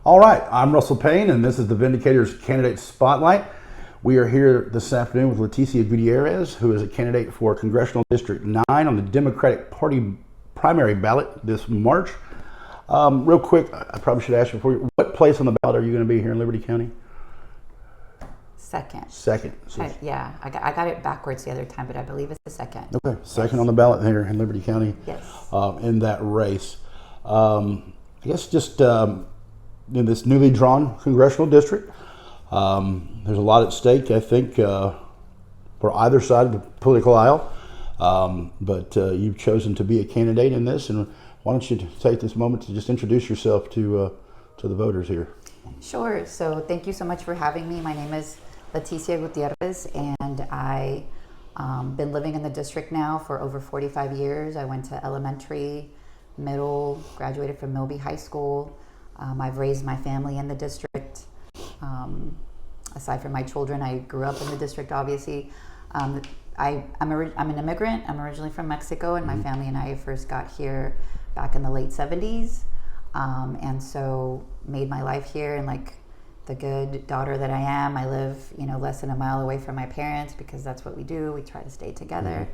All right, I'm Russell Payne, and this is the Vindicators Candidate Spotlight. We are here this afternoon with Leticia Gutierrez, who is a candidate for Congressional District 9 on the Democratic Party primary ballot this March. Real quick, I probably should ask you before, what place on the ballot are you going to be here in Liberty County? Second. Second. I got it backwards the other time, but I believe it's the second. Okay, second on the ballot here in Liberty County. Yes. In that race. I guess just in this newly drawn congressional district, there's a lot at stake, I think, for either side of the political aisle. But you've chosen to be a candidate in this, and why don't you take this moment to just introduce yourself to the voters here? Sure. So thank you so much for having me. My name is Leticia Gutierrez, and I've been living in the district now for over 45 years. I went to elementary, middle, graduated from Milby High School. I've raised my family in the district. Aside from my children, I grew up in the district, obviously. I'm an immigrant. I'm originally from Mexico, and my family and I first got here back in the late 70s. And so made my life here, and like the good daughter that I am, I live, less than a mile away from my parents because that's what we do. We try to stay together.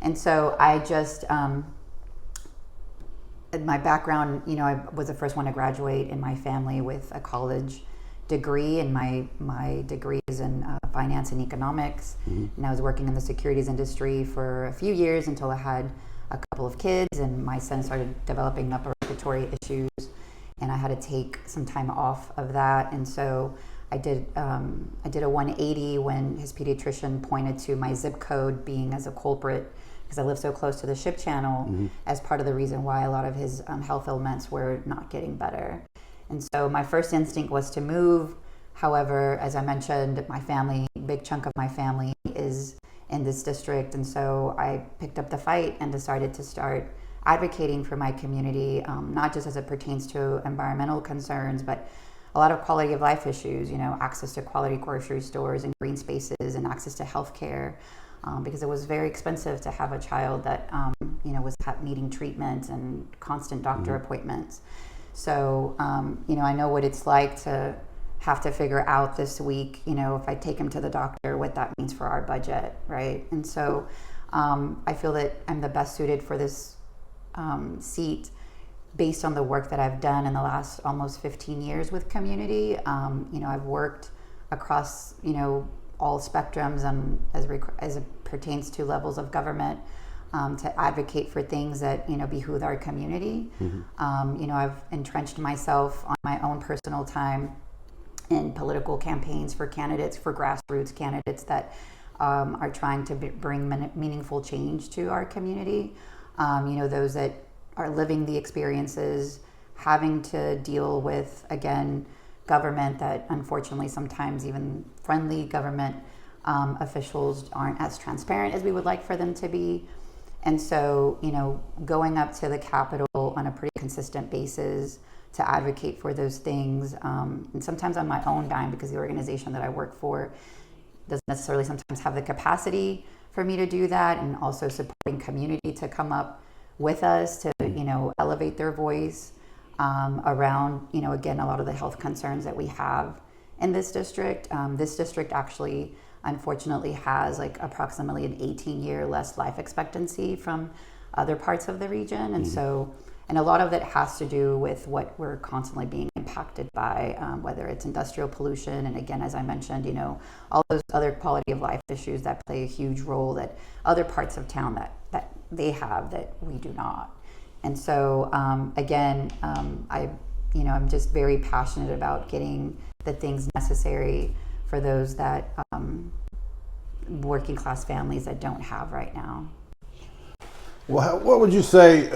And so I just, my background, I was the first one to graduate in my family with a college degree, and my degree is in finance and economics. And I was working in the securities industry for a few years until I had a couple of kids, and my son started developing upper respiratory issues, and I had to take some time off of that. And so I did a 180 when his pediatrician pointed to my zip code being as a culprit, because I live so close to the ship channel, as part of the reason why a lot of his health ailments were not getting better. And so my first instinct was to move. However, as I mentioned, my family, big chunk of my family is in this district. And so I picked up the fight and decided to start advocating for my community, not just as it pertains to environmental concerns, but a lot of quality of life issues, access to quality grocery stores and green spaces, and access to healthcare, because it was very expensive to have a child that, was needing treatment and constant doctor appointments. So, I know what it's like to have to figure out this week, if I take him to the doctor, what that means for our budget, right? And so I feel that I'm the best suited for this seat based on the work that I've done in the last almost 15 years with community. I've worked across, all spectrums and as it pertains to levels of government, to advocate for things that, behoove our community. I've entrenched myself on my own personal time in political campaigns for candidates, for grassroots candidates that are trying to bring meaningful change to our community. Those that are living the experiences, having to deal with, again, government that unfortunately sometimes even friendly government officials aren't as transparent as we would like for them to be. And so, going up to the Capitol on a pretty consistent basis to advocate for those things, and sometimes on my own dime, because the organization that I work for doesn't necessarily sometimes have the capacity for me to do that, and also supporting community to come up with us to, elevate their voice around, again, a lot of the health concerns that we have in this district. This district actually, unfortunately, has like approximately an 18-year less life expectancy from other parts of the region. And so, and a lot of it has to do with what we're constantly being impacted by, whether it's industrial pollution. And again, as I mentioned, all those other quality of life issues that play a huge role that other parts of town that they have that we do not. And so, I'm just very passionate about getting the things necessary for those that working class families that don't have right now. Well, what would you say?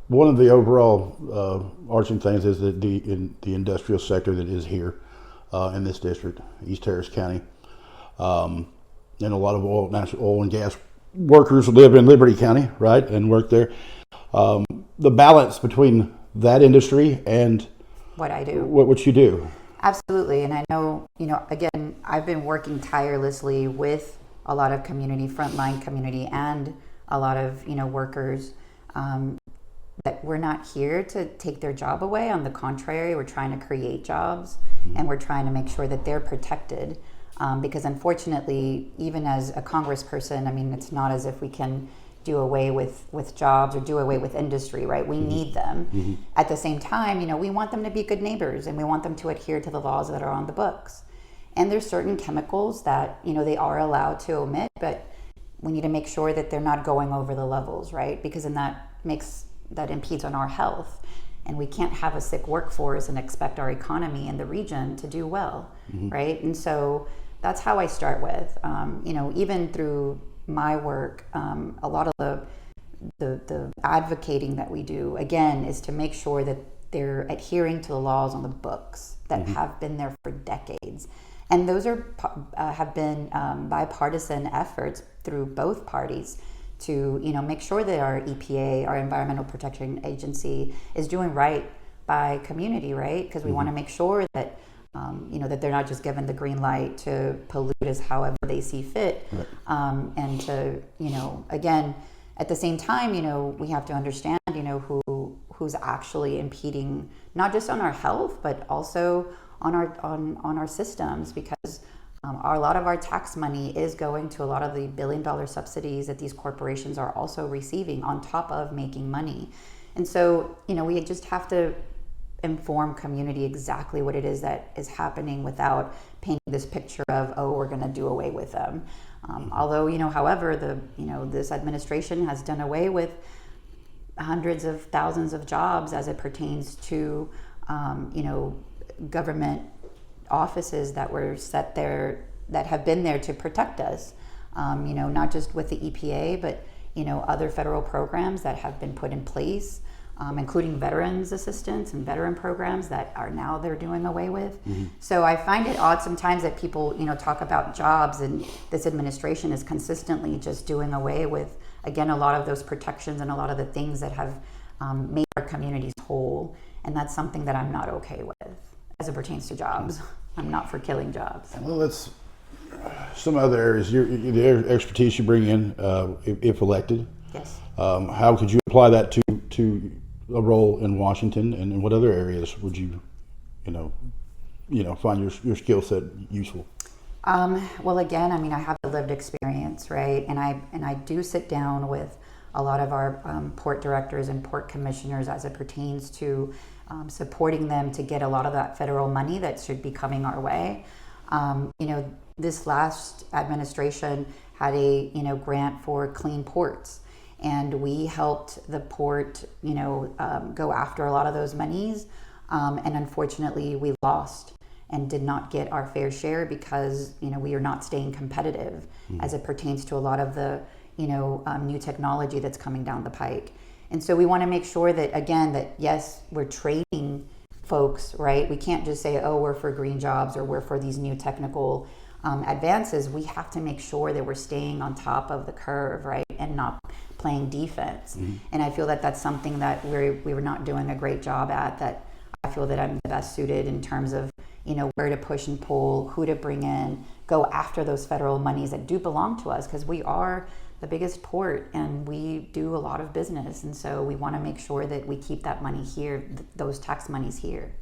One of the overall arching things is that the industrial sector that is here in this district, East Harris County, and a lot of national oil and gas workers live in Liberty County, right, and work there. The balance between that industry and what I do, what you do. Absolutely. And I know, again, I've been working tirelessly with a lot of community, frontline community, and a lot of, workers that we're not here to take their job away. On the contrary, we're trying to create jobs, and we're trying to make sure that they're protected. Because unfortunately, even as a congressperson, I mean, it's not as if we can do away with jobs or do away with industry, right? We need them. At the same time, we want them to be good neighbors, and we want them to adhere to the laws that are on the books. And there's certain chemicals that, they are allowed to omit, but we need to make sure that they're not going over the levels, right? Because then that impedes on our health. And we can't have a sick workforce and expect our economy in the region to do well, right? And so that's how I start with, even through my work, a lot of the advocating that we do, again, is to make sure that they're adhering to the laws on the books that have been there for decades. And those have been bipartisan efforts through both parties to make sure that our EPA, our Environmental Protection Agency, is doing right by community, right? Because we want to make sure that that they're not just given the green light to pollute as however they see fit, and to again, at the same time, we have to understand who's actually impeding not just on our health but also on our systems, because a lot of our tax money is going to a lot of the billion-dollar subsidies that these corporations are also receiving on top of making money. And so, we just have to inform community exactly what it is that is happening without painting this picture of, we're going to do away with them. Although, however, this administration has done away with hundreds of thousands of jobs as it pertains to, government offices that were set there, that have been there to protect us, not just with the EPA, but, other federal programs that have been put in place, including veterans assistance and veteran programs that are now they're doing away with. So I find it odd sometimes that people, talk about jobs, and this administration is consistently just doing away with, again, a lot of those protections and a lot of the things that have made our communities whole. And that's something that I'm not okay with as it pertains to jobs. I'm not for killing jobs. Well, that's some other areas, the expertise you bring in, if elected. Yes. How could you apply that to a role in Washington, and in what other areas would you, find your skill set useful? Well, again, I mean, I have a lived experience, right? And I do sit down with a lot of our port directors and port commissioners as it pertains to supporting them to get a lot of that federal money that should be coming our way. This last administration had a grant for clean ports, and we helped the port go after a lot of those monies, and unfortunately we lost and did not get our fair share because we are not staying competitive as it pertains to a lot of the new technology that's coming down the pike. And so we want to make sure that, again, that yes, we're training folks, right? We can't just say, we're for green jobs or we're for these new technical advances. We have to make sure that we're staying on top of the curve, right? And not playing defense. And I feel that that's something that we were not doing a great job at, that I feel that I'm the best suited in terms of, where to push and pull, who to bring in, go after those federal monies that do belong to us, because we are the biggest port and we do a lot of business. And so we want to make sure that we keep that money here, those tax monies here.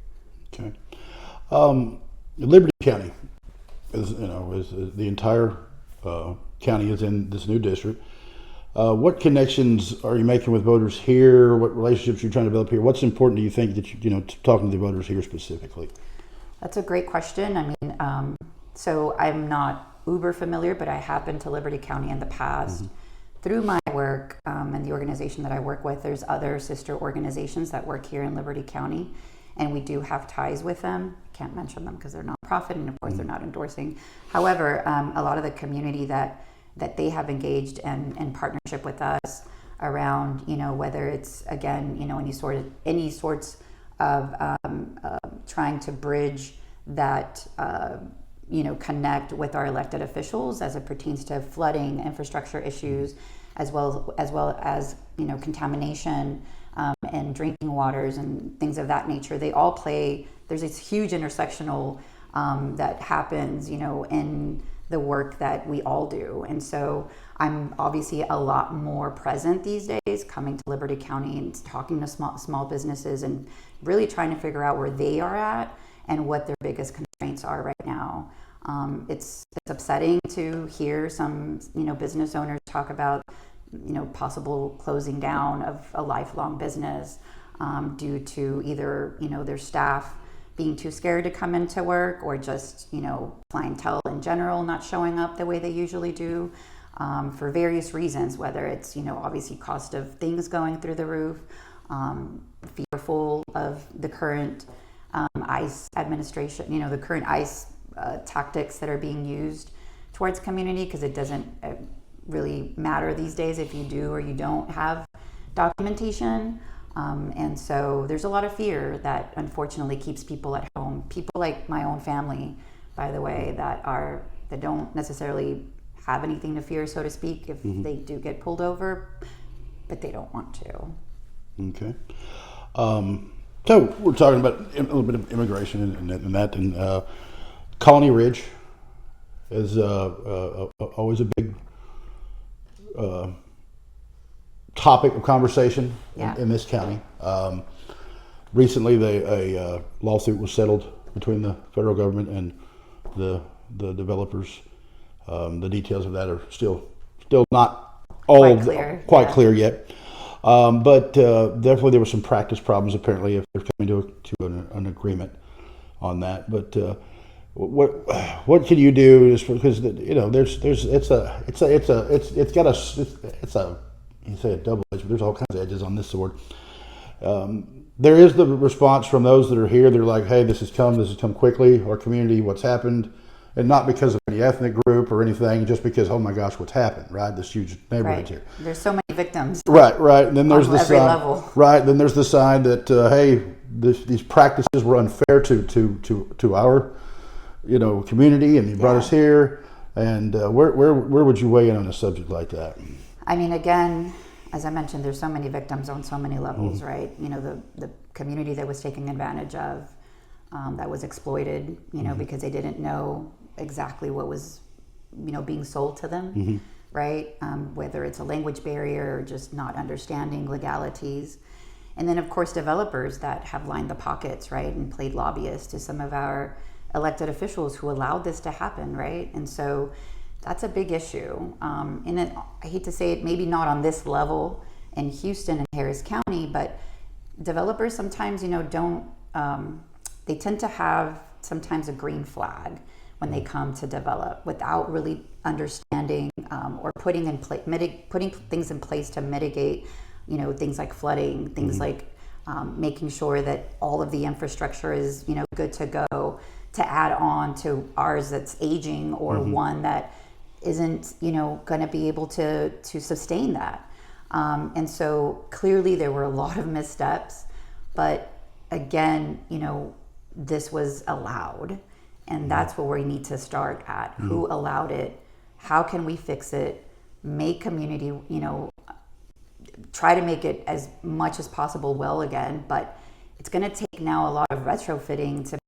Okay. Liberty County is the entire county is in this new district. What connections are you making with voters here? What relationships are you trying to develop here? What's important do you think that talking to the voters here specifically? That's a great question. I mean, so I'm not uber familiar, but I have been to Liberty County in the past. Through my work and the organization that I work with, there's other sister organizations that work here in Liberty County, and we do have ties with them. Can't mention them because they're nonprofit, and of course they're not endorsing. However, a lot of the community that they have engaged in partnership with us around, whether it's, again, any sorts of trying to bridge that, connect with our elected officials as it pertains to flooding, infrastructure issues, as well as contamination and drinking waters and things of that nature. They all play. There's this huge intersectional that happens, in the work that we all do. And so I'm obviously a lot more present these days, coming to Liberty County and talking to small businesses and really trying to figure out where they are at and what their biggest constraints are right now. It's upsetting to hear some, business owners talk about, possible closing down of a lifelong business due to either, their staff being too scared to come into work, or just, clientele in general not showing up the way they usually do, for various reasons, whether it's, obviously cost of things going through the roof, fearful of the current ICE administration, the current ICE tactics that are being used towards community, because it doesn't really matter these days if you do or you don't have documentation. And so there's a lot of fear that unfortunately keeps people at home. People like my own family, by the way, that don't necessarily have anything to fear, so to speak, if they do get pulled over, but they don't want to. Okay. So we're talking about a little bit of immigration and that, and Colony Ridge is always a big topic of conversation in this county. Recently, a lawsuit was settled between the federal government and the developers. The details of that are still not all quite clear yet. But definitely there were some practice problems apparently if they're coming to an agreement on that. But what can you do? Because you say a double edge, but there's all kinds of edges on this sword. There is the response from those that are here. They're like, hey, this has come quickly. Our community, what's happened, and not because of any ethnic group or anything, just because, oh my gosh, what's happened, right? This huge neighborhood here. There's so many victims. Right. And then there's the every side. Level. Right. Then there's the side that hey, these practices were unfair to our, community, and you brought us here. And where would you weigh in on a subject like that? I mean, again, as I mentioned, there's so many victims on so many levels, right? The community that was taken advantage of, that was exploited, because they didn't know exactly what was, being sold to them, right? Whether it's a language barrier or just not understanding legalities. And then, of course, developers that have lined the pockets, right, and played lobbyists to some of our elected officials who allowed this to happen, right? And so that's a big issue. And I hate to say it, maybe not on this level in Houston and Harris County, but developers sometimes, don't, they tend to have sometimes a green flag when they come to develop without really understanding or putting things in place to mitigate, things like flooding, things like making sure that all of the infrastructure is, good to go, to add on to ours that's aging or one that isn't, going to be able to sustain that. And so clearly there were a lot of missteps, but again, this was allowed, and that's where we need to start at. Who allowed it? How can we fix it? Make community, try to make it as much as possible well again, but it's going to take now a lot of retrofitting to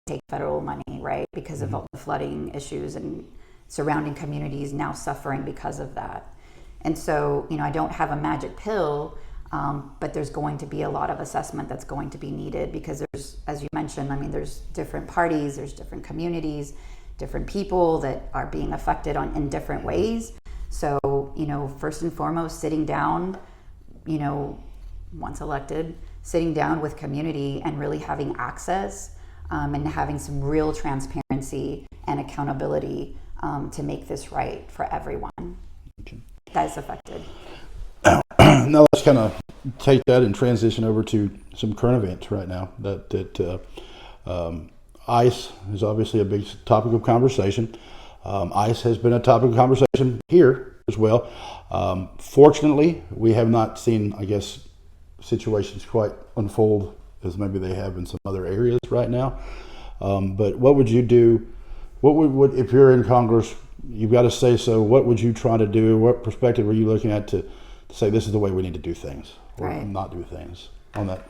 take federal money, right? Because of all the flooding issues and surrounding communities now suffering because of that. And so, I don't have a magic pill, but there's going to be a lot of assessment that's going to be needed, because there's, as you mentioned, there's different parties, there's different communities, different people that are being affected in different ways. So, first and foremost, sitting down, once elected, sitting down with community and really having access and having some real transparency and accountability to make this right for everyone that is affected. Now let's kind of take that and transition over to some current events right now. ICE is obviously a big topic of conversation. ICE has been a topic of conversation here as well. Fortunately, we have not seen, situations quite unfold as maybe they have in some other areas right now. But what would you do? What would if you're in Congress? You've got to say so. What would you try to do? What perspective are you looking at to say this is the way we need to do things or not do things on that?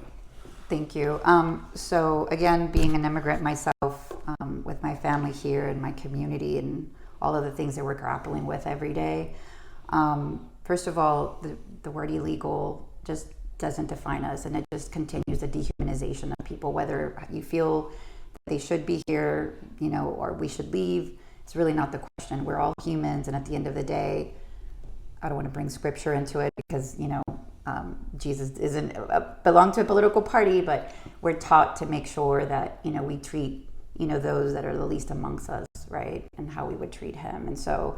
Thank you. So again, being an immigrant myself, family here and my community and all of the things that we're grappling with every day. First of all, the word illegal just doesn't define us, and it just continues the dehumanization of people, whether you feel that they should be here, or we should leave. It's really not the question. We're all humans, and at the end of the day, I don't want to bring scripture into it because, Jesus doesn't belong to a political party, but we're taught to make sure that, we treat, those that are the least amongst us, right? And how we would treat him. And so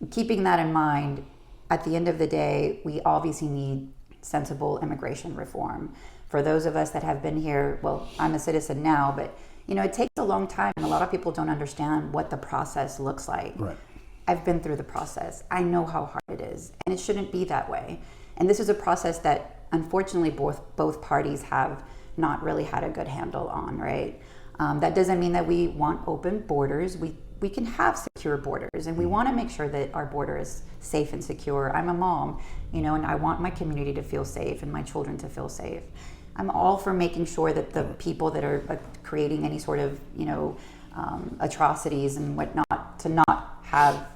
keeping that in mind, at the end of the day, we obviously need sensible immigration reform. For those of us that have been here, well, I'm a citizen now, but, it takes a long time, and a lot of people don't understand what the process looks like. Right. I've been through the process. I know how hard it is, and it shouldn't be that way. And this is a process that, unfortunately, both parties have not really had a good handle on, right? That doesn't mean that we want open borders. We can have secure borders, and we want to make sure that our border is safe and secure. I'm a mom, and I want my community to feel safe and my children to feel safe. I'm all for making sure that the people that are creating any sort of, atrocities and whatnot to not have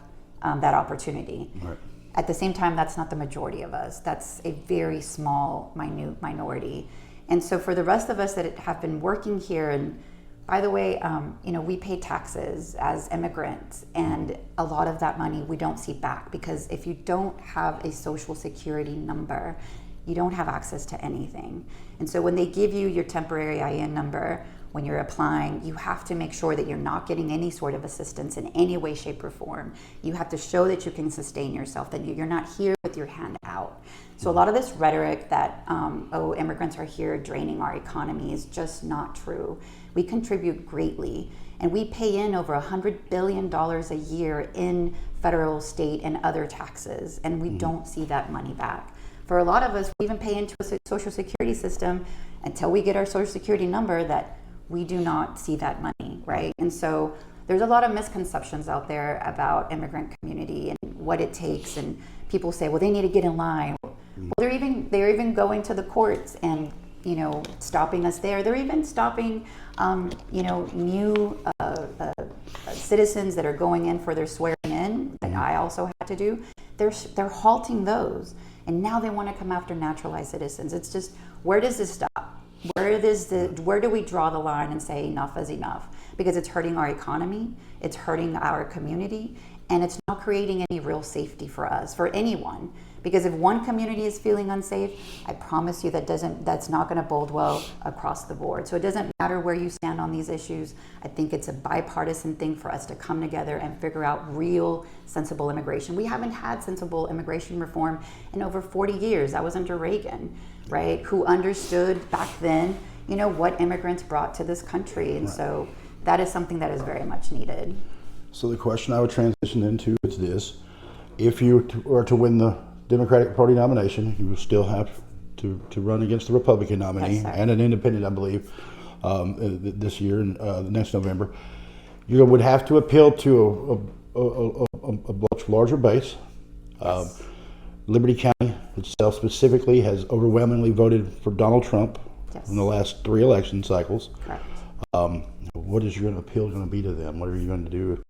that opportunity. Right. At the same time, that's not the majority of us. That's a very small, minute minority. And so for the rest of us that have been working here, and by the way, we pay taxes as immigrants, and a lot of that money we don't see back, because if you don't have a social security number, you don't have access to anything. And so when they give you your temporary IN number, when you're applying, you have to make sure that you're not getting any sort of assistance in any way, shape, or form. You have to show that you can sustain yourself, that you're not here with your hand out. So a lot of this rhetoric that, immigrants are here draining our economy is just not true. We contribute greatly, and we pay in over $100 billion a year in federal, state, and other taxes, and we don't see that money back. For a lot of us, we even pay into a social security system until we get our social security number that we do not see that money, right? And so there's a lot of misconceptions out there about immigrant community and what it takes, and people say, well, they need to get in line. Well, they're even going to the courts and stopping us there. They're even stopping new citizens that are going in for their swearing in that I also had to do. They're halting those, and now they want to come after naturalized citizens. It's just, where does this stop? Where do we draw the line and say enough is enough? Because it's hurting our economy, it's hurting our community, and it's not creating any real safety for us, for anyone. Because if one community is feeling unsafe, I promise you that's not going to bode well across the board. So it doesn't matter where you stand on these issues. I think it's a bipartisan thing for us to come together and figure out real sensible immigration. We haven't had sensible immigration reform in over 40 years. That was under Reagan, right? Who understood back then, what immigrants brought to this country. And so that is something that is very much needed. So the question I would transition into is this: if you were to win the Democratic Party nomination, you will still have to run against the Republican nominee and an independent, I believe, this year and next November. You would have to appeal to a much larger base. Yes. Liberty County itself specifically has overwhelmingly voted for Donald Trump in the last 3 election cycles. Correct. What is your appeal going to be to them? What are you going to do,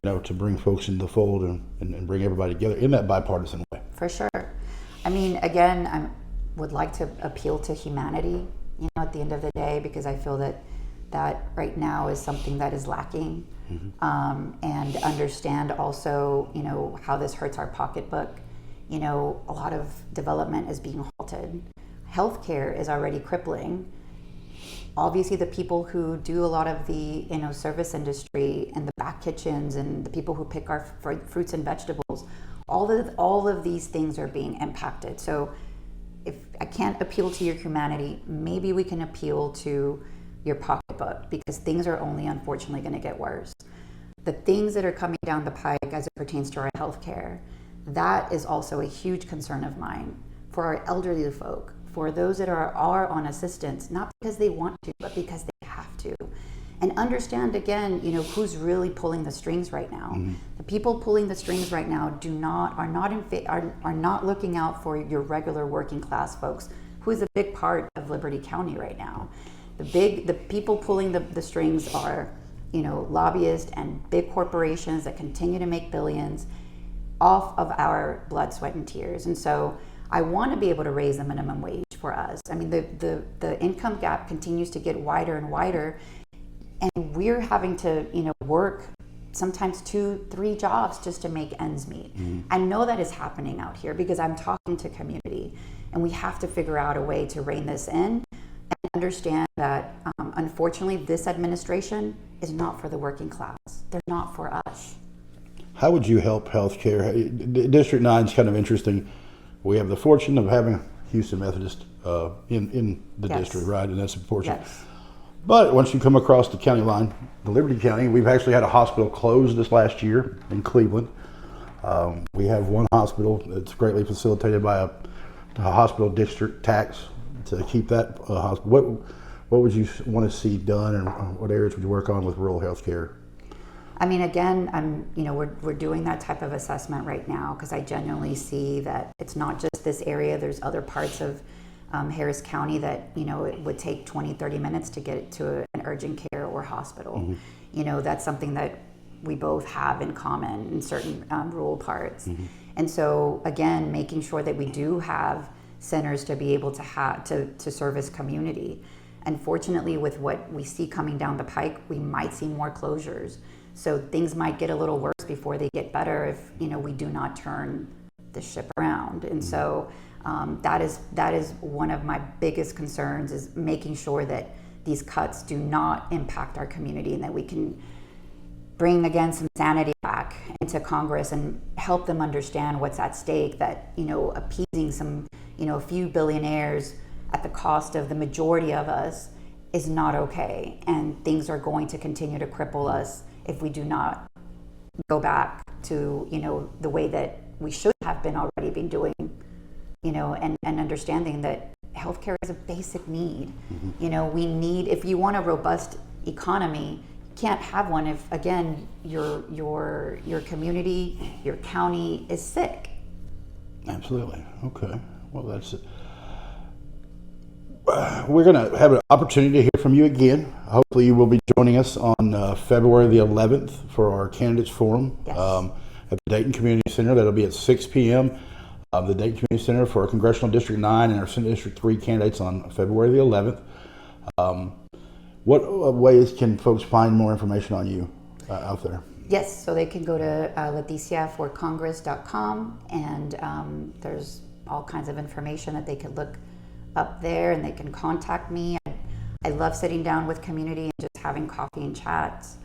to bring folks into the fold and bring everybody together in that bipartisan way? For sure. I mean, again, I would like to appeal to humanity, at the end of the day, because I feel that right now is something that is lacking. And understand also, how this hurts our pocketbook. A lot of development is being halted. Healthcare is already crippling. Obviously, the people who do a lot of the service industry and the back kitchens and the people who pick our fruits and vegetables, all of these things are being impacted. So if I can't appeal to your humanity, maybe we can appeal to your pocketbook, because things are only unfortunately going to get worse. The things that are coming down the pike as it pertains to our healthcare, that is also a huge concern of mine for our elderly folk, for those that are on assistance, not because they want to, but because they have to. And understand again, who's really pulling the strings right now. The people pulling the strings right now are not looking out for your regular working class folks, who is a big part of Liberty County right now. The people pulling the strings are lobbyists and big corporations that continue to make billions off of our blood, sweat, and tears. And so I want to be able to raise the minimum wage for us. I mean, the income gap continues to get wider and wider, and we're having to, work sometimes 2-3 jobs just to make ends meet. I know that is happening out here because I'm talking to community, and we have to figure out a way to rein this in and understand that unfortunately this administration is not for the working class. They're not for us. How would you help healthcare? District 9 is kind of interesting. We have the fortune of having Houston Methodist in the district, right? And that's unfortunate. Yes. But once you come across the county line, the Liberty County, we've actually had a hospital closed this last year in Cleveland. We have one hospital that's greatly facilitated by a hospital district tax to keep that hospital. What would you want to see done, and what areas would you work on with rural health care? I mean, again, we're doing that type of assessment right now because I genuinely see that it's not just this area. There's other parts of Harris County that, it would take 20-30 minutes to get to an urgent care or hospital. That's something that we both have in common in certain rural parts. And so, again, making sure that we do have centers to be able to have to service community. Unfortunately, with what we see coming down the pike, we might see more closures. So things might get a little worse before they get better if we do not turn the ship around. And so that is one of my biggest concerns, is making sure that these cuts do not impact our community, and that we can bring again some sanity back into Congress and help them understand what's at stake. That appeasing some a few billionaires at the cost of the majority of us is not okay, and things are going to continue to cripple us if we do not go back to the way that we should have already been doing, and understanding that healthcare is a basic need. We need, if you want a robust economy, you can't have one if, again, your community, your county is sick. Absolutely. Okay. Well, that's it. We're going to have an opportunity to hear from you again. Hopefully you will be joining us on February the 11th for our candidates forum. Yes. At the Dayton Community Center. That'll be at 6 p.m. The Dayton Community Center for our Congressional District 9 and our Senate District 3 candidates on February the 11th. What ways can folks find more information on you out there? Yes, so they can go to leticiaforcongress.com, and there's all kinds of information that they could look up there, and they can contact me. I love sitting down with community and just having coffee and chats.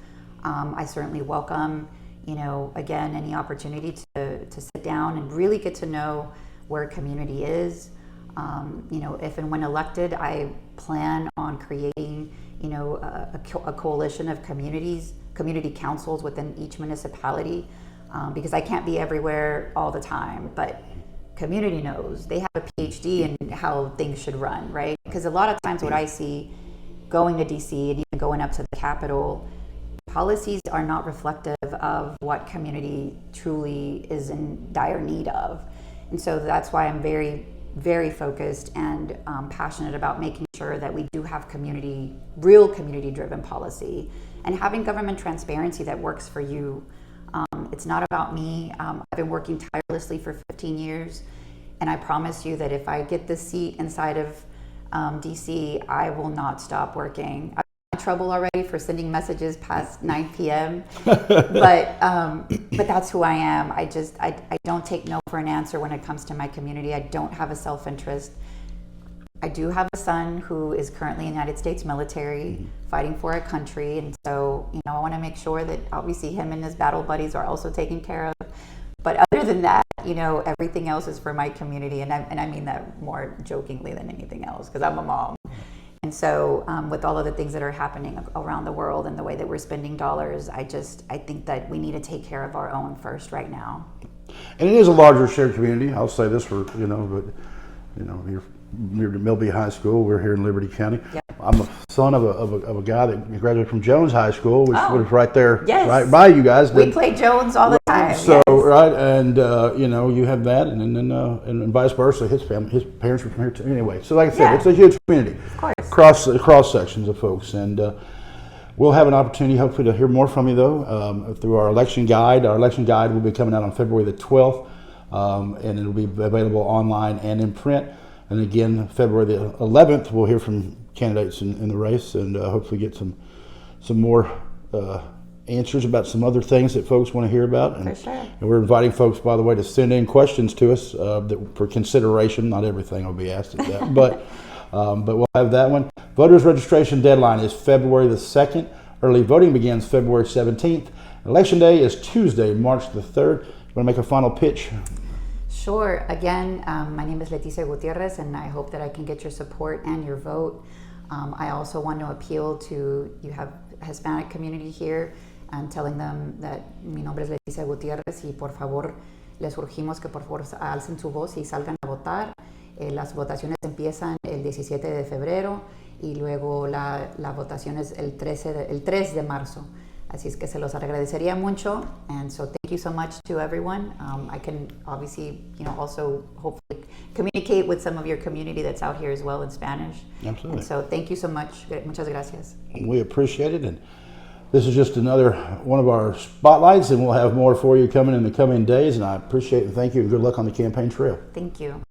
I certainly welcome, again, any opportunity to sit down and really get to know where community is. If and when elected, I plan on creating, a coalition of community councils within each municipality, because I can't be everywhere all the time, but community knows. They have a PhD in how things should run, right? Because a lot of times what I see going to DC and even going up to the Capitol, policies are not reflective of what community truly is in dire need of. And so that's why I'm very, very focused and passionate about making sure that we do have real community-driven policy, and having government transparency that works for you. It's not about me. I've been working tirelessly for 15 years, and I promise you that if I get this seat inside of DC, I will not stop working. I've been in trouble already for sending messages past 9 p.m., but that's who I am. I don't take no for an answer when it comes to my community. I don't have a self-interest. I do have a son who is currently in the United States military, fighting for our country, and so I want to make sure that obviously him and his battle buddies are also taken care of. But other than that, everything else is for my community, and I mean that more jokingly than anything else, because I'm a mom. And so with all of the things that are happening around the world and the way that we're spending dollars, I think that we need to take care of our own first right now. And it is a larger shared community. I'll say this for, you're at Milby High School. We're here in Liberty County. Yep. I'm a son of a guy that graduated from Jones High School, which was right there, right by you guys. We play Jones all the time. So right, and you have that, and vice versa. His parents were from here too. Anyway, so like I said, it's a huge community. Of course. Cross sections of folks, and We'll have an opportunity, hopefully, to hear more from you, though, through our election guide. Our election guide will be coming out on February the 12th, and it'll be available online and in print. And again, February the 11th, we'll hear from candidates in the race, and hopefully get some more answers about some other things that folks want to hear about. And, For sure. and we're inviting folks, by the way, to send in questions to us for consideration. Not everything will be asked at that, but we'll have that one. Voters registration deadline is February the 2nd. Early voting begins February 17th. Election day is Tuesday, March the 3rd. You want to make a final pitch? Sure. Again, my name is Leticia Gutierrez, and I hope that I can get your support and your vote. I also want to appeal to, you have a Hispanic community here, and telling them that mi nombre es Leticia Gutierrez y por favor les urgimos que por favor alcen su voz y salgan a votar. Las votaciones empiezan el 17 de febrero y luego la votación es el 3 de marzo. Así es que se los agradecería mucho. And so thank you so much to everyone. I can obviously, also hopefully communicate with some of your community that's out here as well in Spanish. Absolutely. And so thank you so much. Muchas gracias. We appreciate it. And this is just another one of our spotlights, and we'll have more for you coming in the coming days. And I appreciate it. Thank you, and good luck on the campaign trail. Thank you.